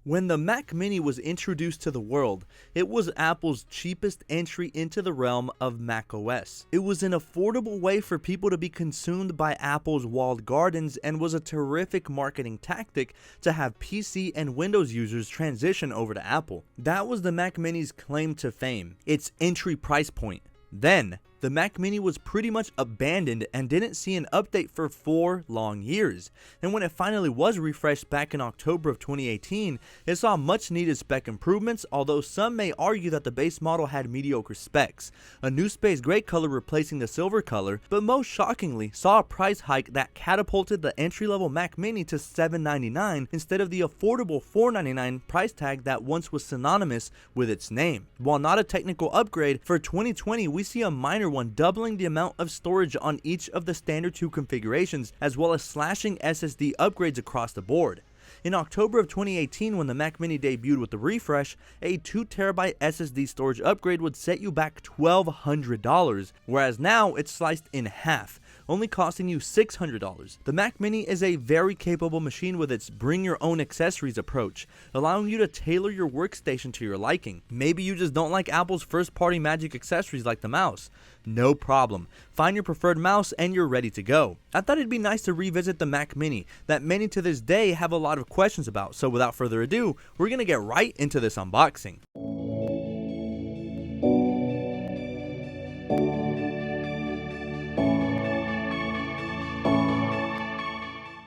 When the Mac Mini was introduced to the world, it was Apple's cheapest entry into the realm of macOS. It was an affordable way for people to be consumed by Apple's walled gardens and was a terrific marketing tactic to have PC and Windows users transition over to Apple. That was the Mac Mini's claim to fame, its entry price point. Then, the Mac Mini was pretty much abandoned and didn't see an update for 4 long years. And when it finally was refreshed back in October of 2018, it saw much needed spec improvements, although some may argue that the base model had mediocre specs. A new space gray color replacing the silver color, but most shockingly saw a price hike that catapulted the entry-level Mac Mini to $799 instead of the affordable $499 price tag that once was synonymous with its name. While not a technical upgrade, for 2020 we see a minor one, doubling the amount of storage on each of the standard 2 configurations, as well as slashing SSD upgrades across the board. In October of 2018, when the Mac Mini debuted with the refresh, a 2TB SSD storage upgrade would set you back $1,200, whereas now it's sliced in half, only costing you $600. The Mac Mini is a very capable machine with its bring your own accessories approach, allowing you to tailor your workstation to your liking. Maybe you just don't like Apple's first party magic accessories like the mouse. No problem. Find your preferred mouse and you're ready to go. I thought it'd be nice to revisit the Mac Mini that many to this day have a lot of questions about, so without further ado, we're gonna get right into this unboxing.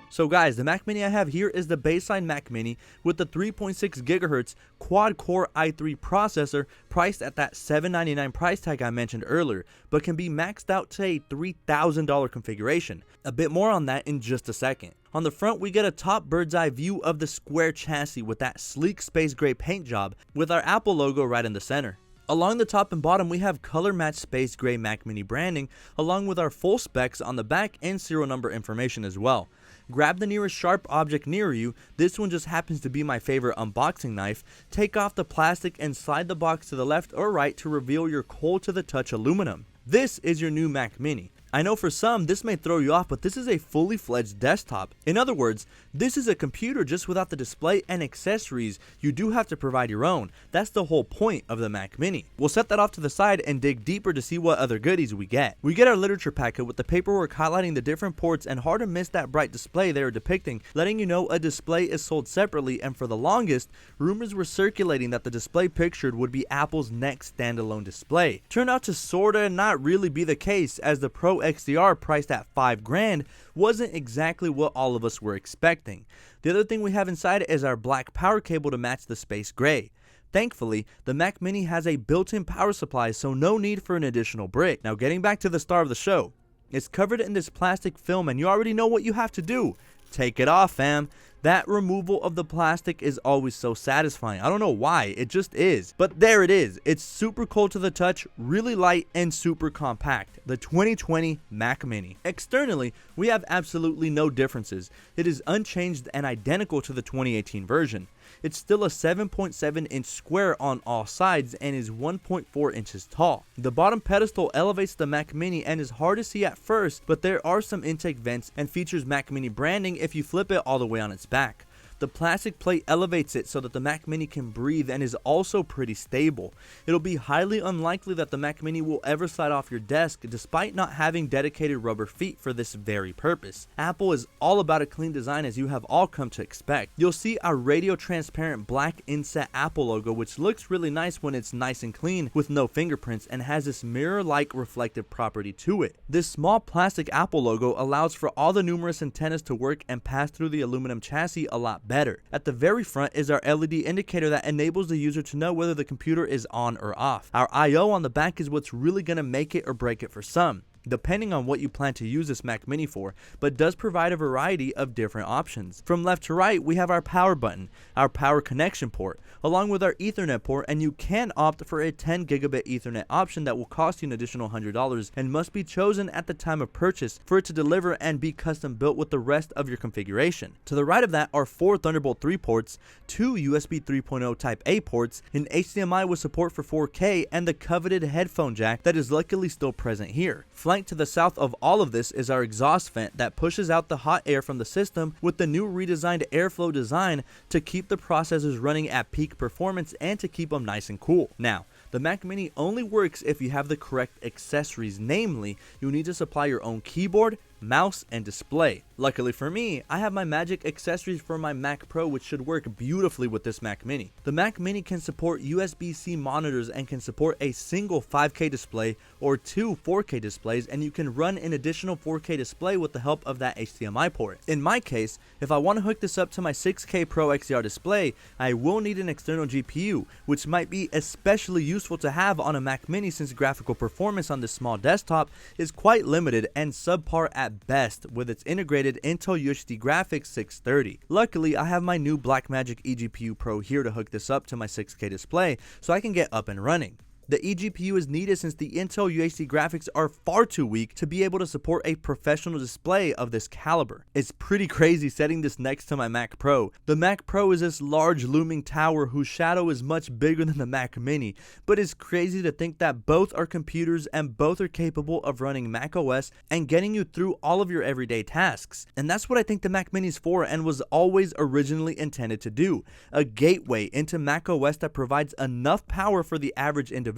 So guys, the Mac Mini I have here is the baseline Mac Mini with the 3.6 GHz quad-core i3 processor priced at that $799 price tag I mentioned earlier, but can be maxed out to a $3,000 configuration. A bit more on that in just a second. On the front, we get a top bird's eye view of the square chassis with that sleek space gray paint job with our Apple logo right in the center. Along the top and bottom, we have color matched space gray Mac Mini branding, along with our full specs on the back and serial number information as well. Grab the nearest sharp object near you. This one just happens to be my favorite unboxing knife. Take off the plastic and slide the box to the left or right to reveal your cold to the touch aluminum. This is your new Mac Mini. I know for some this may throw you off, but this is a fully fledged desktop. In other words, this is a computer just without the display and accessories. You do have to provide your own. That's the whole point of the Mac Mini. We'll set that off to the side and dig deeper to see what other goodies we get. We get our literature packet with the paperwork highlighting the different ports, and hard to miss that bright display they are depicting, letting you know a display is sold separately, and for the longest, rumors were circulating that the display pictured would be Apple's next standalone display. Turned out to sorta not really be the case, as the Pro XDR priced at $5,000 wasn't exactly what all of us were expecting. The other thing we have inside is our black power cable to match the space gray. Thankfully, the Mac Mini has a built-in power supply, so no need for an additional brick. Now getting back to the star of the show, it's covered in this plastic film and you already know what you have to do. Take it off, fam. That removal of the plastic is always so satisfying. I don't know why, it just is. But there it is. It's super cold to the touch, really light, and super compact. The 2020 Mac Mini. Externally, we have absolutely no differences. It is unchanged and identical to the 2018 version. It's still a 7.7 inch square on all sides and is 1.4 inches tall. The bottom pedestal elevates the Mac Mini and is hard to see at first, but there are some intake vents and features Mac Mini branding if you flip it all the way on its back. The plastic plate elevates it so that the Mac Mini can breathe and is also pretty stable. It'll be highly unlikely that the Mac Mini will ever slide off your desk despite not having dedicated rubber feet for this very purpose. Apple is all about a clean design, as you have all come to expect. You'll see our radio transparent black inset Apple logo, which looks really nice when it's nice and clean with no fingerprints and has this mirror-like reflective property to it. This small plastic Apple logo allows for all the numerous antennas to work and pass through the aluminum chassis a lot better. At the very front is our LED indicator that enables the user to know whether the computer is on or off. Our I/O on the back is what's really going to make it or break it for some, depending on what you plan to use this Mac Mini for, but does provide a variety of different options. From left to right, we have our power button, our power connection port, along with our Ethernet port, and you can opt for a 10 gigabit Ethernet option that will cost you an additional $100 and must be chosen at the time of purchase for it to deliver and be custom built with the rest of your configuration. To the right of that are 4 Thunderbolt 3 ports, 2 USB 3.0 Type A ports, an HDMI with support for 4K, and the coveted headphone jack that is luckily still present here. Flanked to the south of all of this is our exhaust vent that pushes out the hot air from the system with the new redesigned airflow design to keep the processors running at peak performance and to keep them nice and cool. Now, the Mac Mini only works if you have the correct accessories, namely, you need to supply your own keyboard, mouse, and display. Luckily for me, I have my magic accessories for my Mac Pro, which should work beautifully with this Mac Mini. The Mac Mini can support USB-C monitors and can support a single 5K display or two 4K displays, and you can run an additional 4K display with the help of that HDMI port. In my case, if I want to hook this up to my 6K Pro XDR display, I will need an external GPU, which might be especially useful to have on a Mac Mini since graphical performance on this small desktop is quite limited and subpar at best with its integrated Intel UHD graphics 630. Luckily, I have my new Blackmagic eGPU Pro here to hook this up to my 6K display so I can get up and running. The eGPU is needed since the Intel UHD graphics are far too weak to be able to support a professional display of this caliber. It's pretty crazy setting this next to my Mac Pro. The Mac Pro is this large looming tower whose shadow is much bigger than the Mac Mini, but it's crazy to think that both are computers and both are capable of running Mac OS and getting you through all of your everyday tasks. And that's what I think the Mac Mini is for and was always originally intended to do. A gateway into Mac OS that provides enough power for the average individual,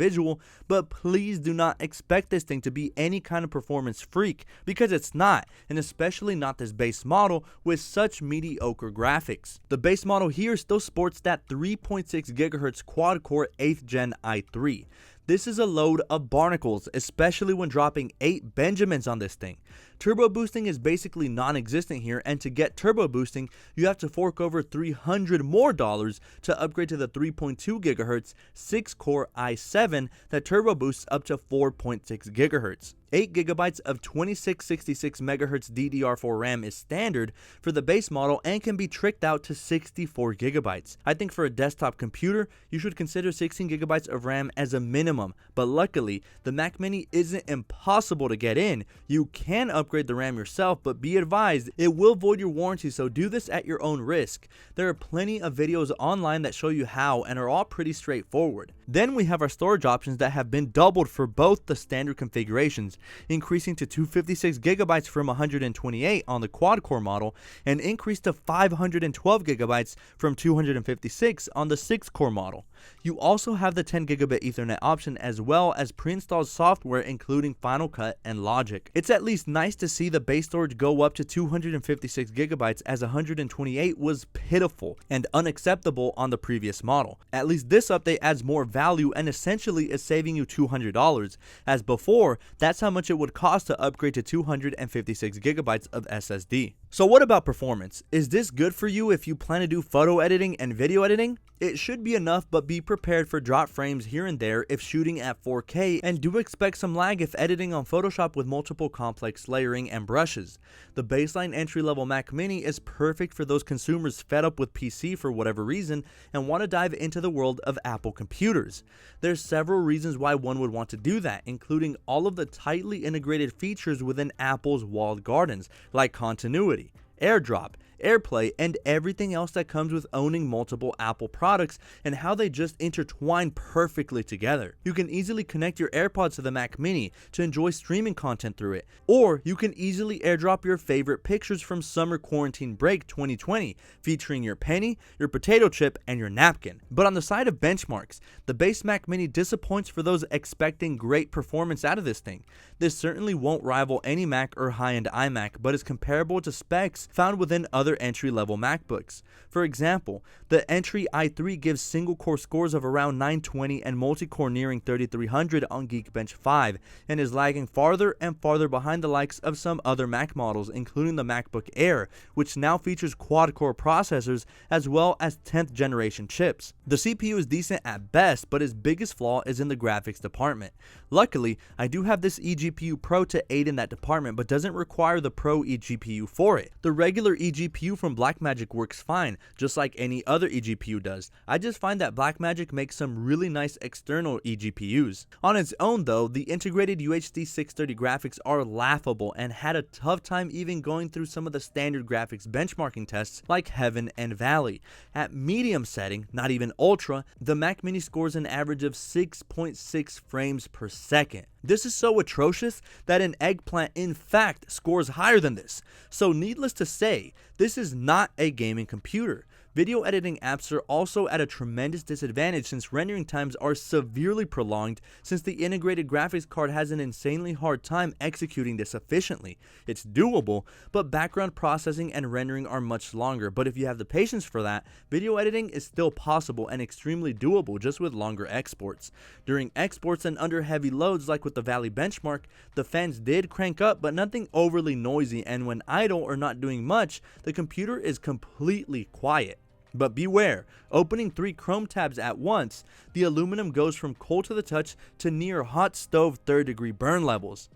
but please do not expect this thing to be any kind of performance freak, because it's not, and especially not this base model with such mediocre graphics. The base model here still sports that 3.6 GHz quad-core 8th gen i3. This is a load of barnacles, especially when dropping 8 Benjamins on this thing. Turbo boosting is basically non-existent here, and to get turbo boosting, you have to fork over $300 more to upgrade to the 3.2 GHz 6-core i7 that turbo boosts up to 4.6 GHz. 8 GB of 2666 MHz DDR4 RAM is standard for the base model and can be tricked out to 64 GB. I think for a desktop computer, you should consider 16 GB of RAM as a minimum, but luckily, the Mac Mini isn't impossible to get in. You can upgrade the RAM yourself, but be advised, it will void your warranty, so do this at your own risk. There are plenty of videos online that show you how and are all pretty straightforward. Then we have our storage options that have been doubled for both the standard configurations, increasing to 256 GB from 128 on the quad-core model, and increased to 512 GB from 256 on the 6-core model. You also have the 10 Gigabit Ethernet option as well as pre-installed software including Final Cut and Logic. It's at least nice to see the base storage go up to 256 GB as 128 was pitiful and unacceptable on the previous model. At least this update adds more value and essentially is saving you $200, as before, that's how much it would cost to upgrade to 256 GB of SSD. So what about performance? Is this good for you if you plan to do photo editing and video editing? It should be enough, but be prepared for drop frames here and there if shooting at 4K, and do expect some lag if editing on Photoshop with multiple complex layering and brushes. The baseline entry-level Mac Mini is perfect for those consumers fed up with PC for whatever reason and want to dive into the world of Apple computers. There's several reasons why one would want to do that, including all of the tightly integrated features within Apple's walled gardens, like continuity, AirDrop, AirPlay, and everything else that comes with owning multiple Apple products and how they just intertwine perfectly together. You can easily connect your AirPods to the Mac Mini to enjoy streaming content through it, or you can easily airdrop your favorite pictures from Summer Quarantine Break 2020 featuring your penny, your potato chip, and your napkin. But on the side of benchmarks, the base Mac Mini disappoints for those expecting great performance out of this thing. This certainly won't rival any Mac or high-end iMac, but is comparable to specs found within other entry-level MacBooks. For example, the entry i3 gives single-core scores of around 920 and multi-core nearing 3300 on Geekbench 5, and is lagging farther and farther behind the likes of some other Mac models, including the MacBook Air, which now features quad-core processors as well as 10th generation chips. The CPU is decent at best, but its biggest flaw is in the graphics department. Luckily, I do have this eGPU Pro to aid in that department, but doesn't require the Pro eGPU for it. The regular eGPU eGPU from Blackmagic works fine, just like any other eGPU does. I just find that Blackmagic makes some really nice external eGPUs. On its own though, the integrated UHD 630 graphics are laughable and had a tough time even going through some of the standard graphics benchmarking tests like Heaven and Valley. At medium setting, not even ultra, the Mac Mini scores an average of 6.6 frames per second. This is so atrocious that an Eggplant in fact scores higher than this. So needless to say, this is not a gaming computer. Video editing apps are also at a tremendous disadvantage since rendering times are severely prolonged since the integrated graphics card has an insanely hard time executing this efficiently. It's doable, but background processing and rendering are much longer, but if you have the patience for that, video editing is still possible and extremely doable just with longer exports. During exports and under heavy loads like with the Valley benchmark, the fans did crank up but nothing overly noisy, and when idle or not doing much, the computer is completely quiet. But beware, opening 3 Chrome tabs at once, the aluminum goes from cold to the touch to near hot stove 3rd degree burn levels.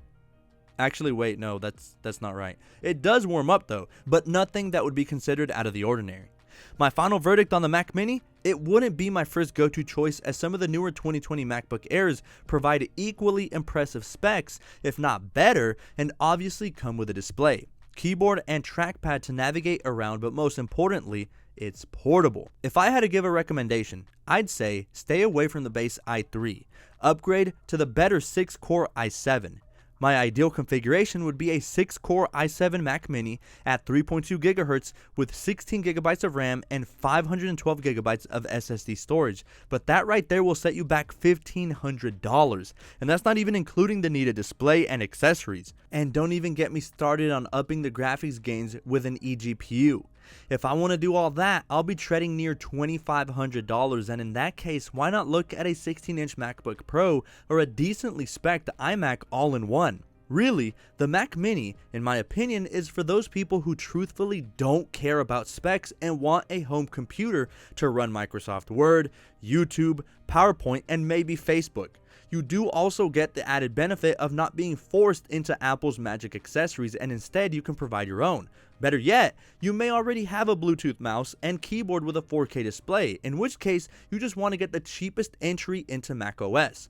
Actually wait, no, that's not right. It does warm up though, but nothing that would be considered out of the ordinary. My final verdict on the Mac Mini, it wouldn't be my first go-to choice as some of the newer 2020 MacBook Airs provide equally impressive specs, if not better, and obviously come with a display, keyboard and trackpad to navigate around, but most importantly, it's portable. If I had to give a recommendation, I'd say stay away from the base i3. Upgrade to the better 6-core i7. My ideal configuration would be a 6-core i7 Mac Mini at 3.2 GHz with 16 GB of RAM and 512 GB of SSD storage, but that right there will set you back $1,500, and that's not even including the needed display and accessories. And don't even get me started on upping the graphics gains with an eGPU. If I want to do all that, I'll be treading near $2,500, and in that case, why not look at a 16-inch MacBook Pro or a decently spec'd iMac all-in-one? Really, the Mac Mini, in my opinion, is for those people who truthfully don't care about specs and want a home computer to run Microsoft Word, YouTube, PowerPoint, and maybe Facebook. You do also get the added benefit of not being forced into Apple's magic accessories, and instead you can provide your own. Better yet, you may already have a Bluetooth mouse and keyboard with a 4K display, in which case you just want to get the cheapest entry into macOS.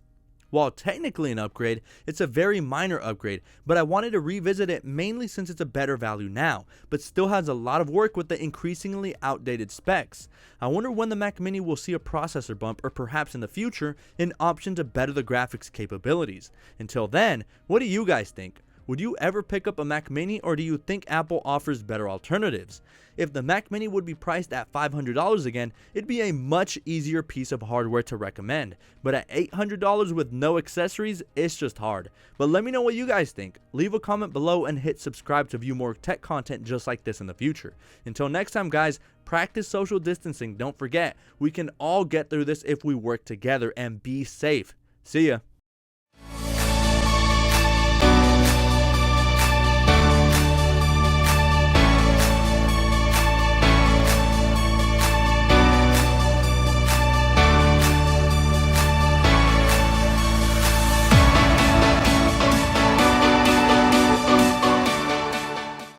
While technically an upgrade, it's a very minor upgrade, but I wanted to revisit it mainly since it's a better value now, but still has a lot of work with the increasingly outdated specs. I wonder when the Mac Mini will see a processor bump, or perhaps in the future, an option to better the graphics capabilities. Until then, what do you guys think? Would you ever pick up a Mac Mini, or do you think Apple offers better alternatives? If the Mac Mini would be priced at $500 again, it'd be a much easier piece of hardware to recommend. But at $800 with no accessories, it's just hard. But let me know what you guys think. Leave a comment below and hit subscribe to view more tech content just like this in the future. Until next time guys, practice social distancing. Don't forget, we can all get through this if we work together, and be safe. See ya.